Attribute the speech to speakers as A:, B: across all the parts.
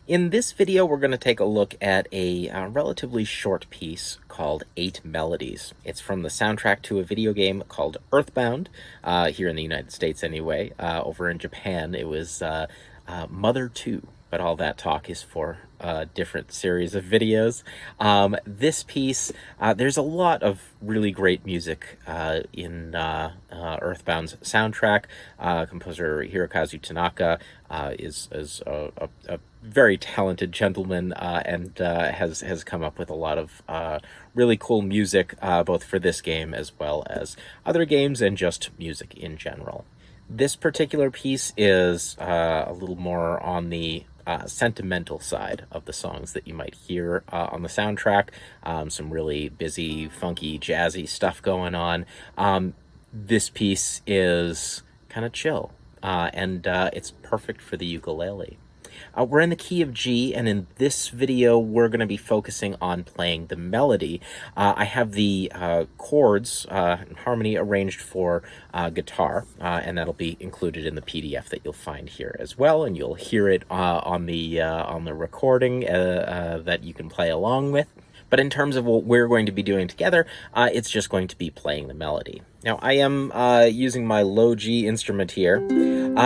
A: In this video, we're going to take a look at a relatively short piece called 8 Melodies. It's from the soundtrack to a video game called Earthbound, here in the United States anyway. Over in Japan, it was Mother 2, but all that talk is for a different series of videos. This piece, there's a lot of really great music in Earthbound's soundtrack. Composer Hirokazu Tanaka is a very talented gentleman and has come up with a lot of really cool music, both for this game as well as other games and just music in general. This particular piece is a little more on the sentimental side of the songs that you might hear on the soundtrack. Some really busy, funky, jazzy stuff going on. This piece is kind of chill, and it's perfect for the ukulele. We're in the key of G, and in this video, we're going to be focusing on playing the melody. I have the chords and harmony arranged for guitar, and that'll be included in the PDF that you'll find here as well, and you'll hear it on the recording that you can play along with. But in terms of what we're going to be doing together, it's just going to be playing the melody. Now, I am using my low G instrument here,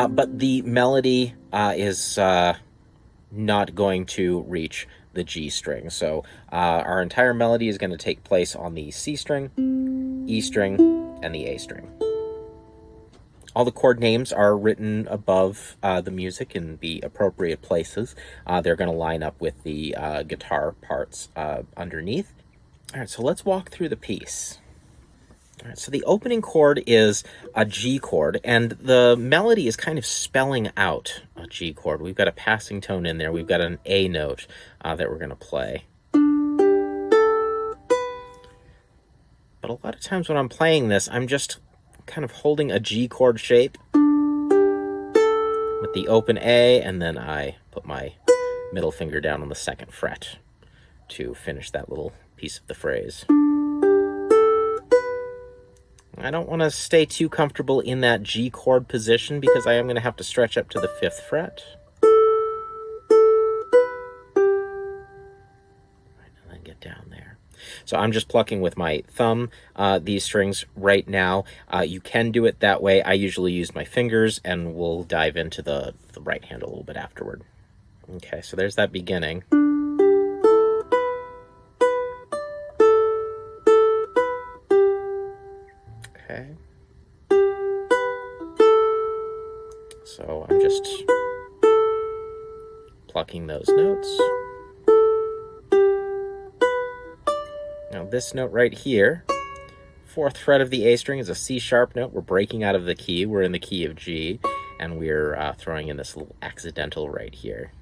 A: but the melody is not going to reach the G string. So our entire melody is going to take place on the C string, E string, and the A string. All the chord names are written above the music in the appropriate places. They're going to line up with the guitar parts underneath. All right, so let's walk through the piece. All right, so the opening chord is a G chord, and the melody is kind of spelling out a G chord. We've got a passing tone in there. We've got an A note that we're going to play. But a lot of times when I'm playing this, I'm just kind of holding a G chord shape with the open A, and then I put my middle finger down on the second fret to finish that little piece of the phrase. I don't want to stay too comfortable in that G chord position because I am going to have to stretch up to the 5th fret. And then get down there. So I'm just plucking with my thumb these strings right now. You can do it that way. I usually use my fingers, and we'll dive into the right hand a little bit afterward. Okay, so there's that beginning. Okay. So I'm just plucking those notes. Now this note right here, 4th fret of the A string, is a C sharp note. We're breaking out of the key. We're in the key of G, and we're throwing in this little accidental right here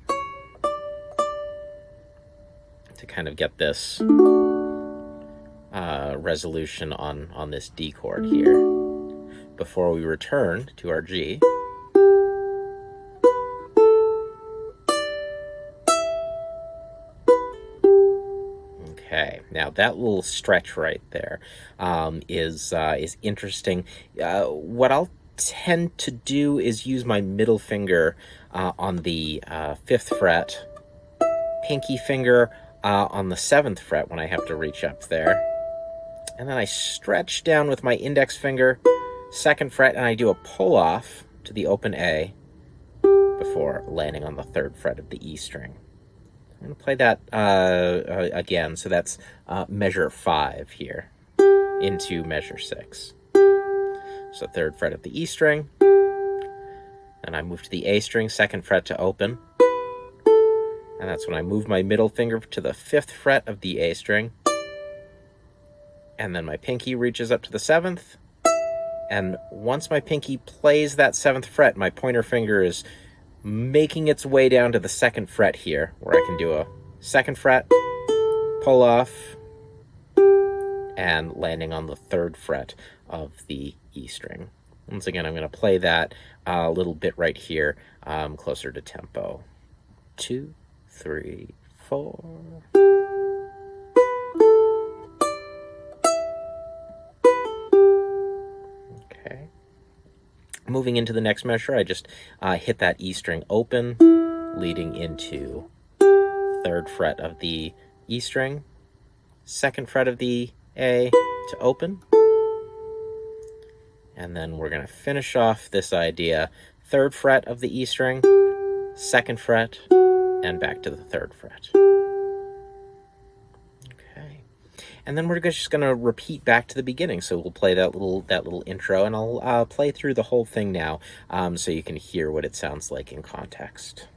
A: to kind of get this resolution on this D chord here before we return to our G. Okay, now that little stretch right there is interesting. What I'll tend to do is use my middle finger on the 5th fret, pinky finger on the 7th fret when I have to reach up there. And then I stretch down with my index finger, 2nd fret, and I do a pull off to the open A before landing on the 3rd fret of the E string. I'm going to play that again, so that's measure 5 here into measure 6. So 3rd fret of the E string, and I move to the A string, 2nd fret to open, and that's when I move my middle finger to the 5th fret of the A string, and then my pinky reaches up to the 7th, and once my pinky plays that 7th fret, my pointer finger is making its way down to the 2nd fret here, where I can do a 2nd fret, pull off, and landing on the 3rd fret of the E string. Once again, I'm going to play that a little bit right here, closer to tempo. 2, 3, 4. Okay. Moving into the next measure, I just hit that E string open, leading into 3rd fret of the E string, 2nd fret of the A to open, and then we're going to finish off this idea, 3rd fret of the E string, 2nd fret, and back to the 3rd fret. Okay. And then we're just going to repeat back to the beginning. So we'll play that little intro, and I'll play through the whole thing now, so you can hear what it sounds like in context.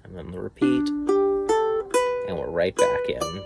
A: And then the repeat, and we're right back in.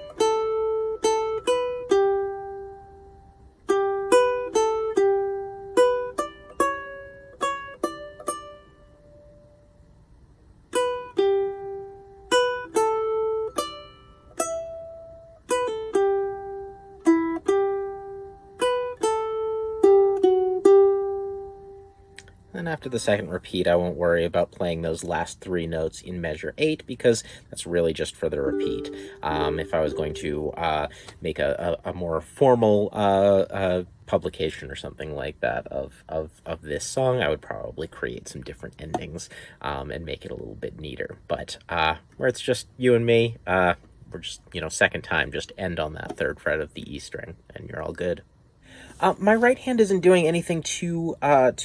A: And after the 2nd repeat, I won't worry about playing those last 3 notes in measure 8, because that's really just for the repeat. If I was going to make a more formal publication or something like that of this song, I would probably create some different endings and make it a little bit neater. But where it's just you and me, we're just, 2nd time, just end on that 3rd fret of the E string, and you're all good. My right hand isn't doing anything too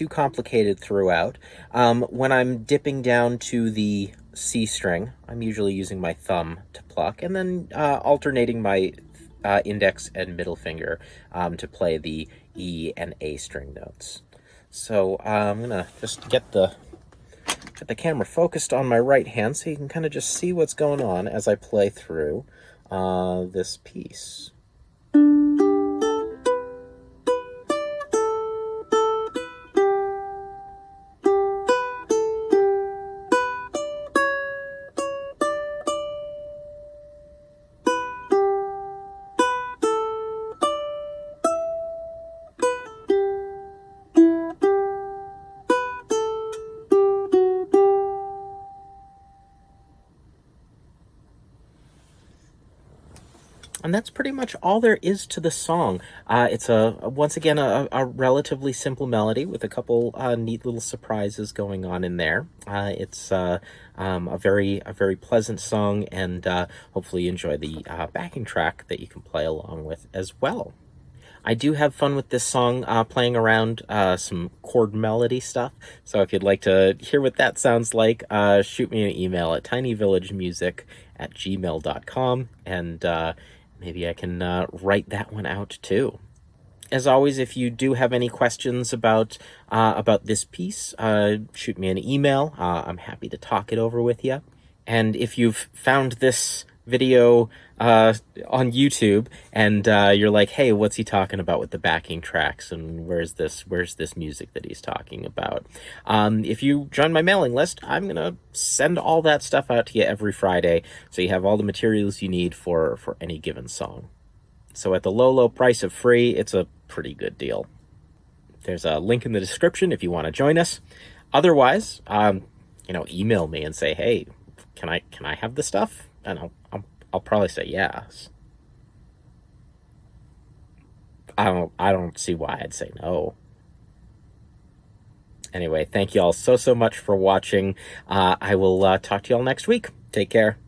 A: complicated throughout. When I'm dipping down to the C string, I'm usually using my thumb to pluck, and then alternating my index and middle finger to play the E and A string notes. So I'm gonna just get the camera focused on my right hand, so you can kind of just see what's going on as I play through this piece. And that's pretty much all there is to the song. It's once again a relatively simple melody with a couple neat little surprises going on in there. It's a very pleasant song, and hopefully you enjoy the backing track that you can play along with as well. I do have fun with this song, playing around some chord melody stuff. So if you'd like to hear what that sounds like, shoot me an email at tinyvillagemusic@gmail.com, and maybe I can write that one out too. As always, if you do have any questions about this piece, shoot me an email. I'm happy to talk it over with you. And if you've found this video on YouTube and you're like, hey, what's he talking about with the backing tracks, and where's this music that he's talking about? If you join my mailing list, I'm gonna send all that stuff out to you every Friday, so you have all the materials you need for any given song. So at the low price of free, it's a pretty good deal. There's a link in the description if you want to join us. Otherwise, email me and say, hey, can I have the stuff? And I'll probably say yes. I don't see why I'd say no. Anyway, thank you all so much for watching. I will talk to you all next week. Take care.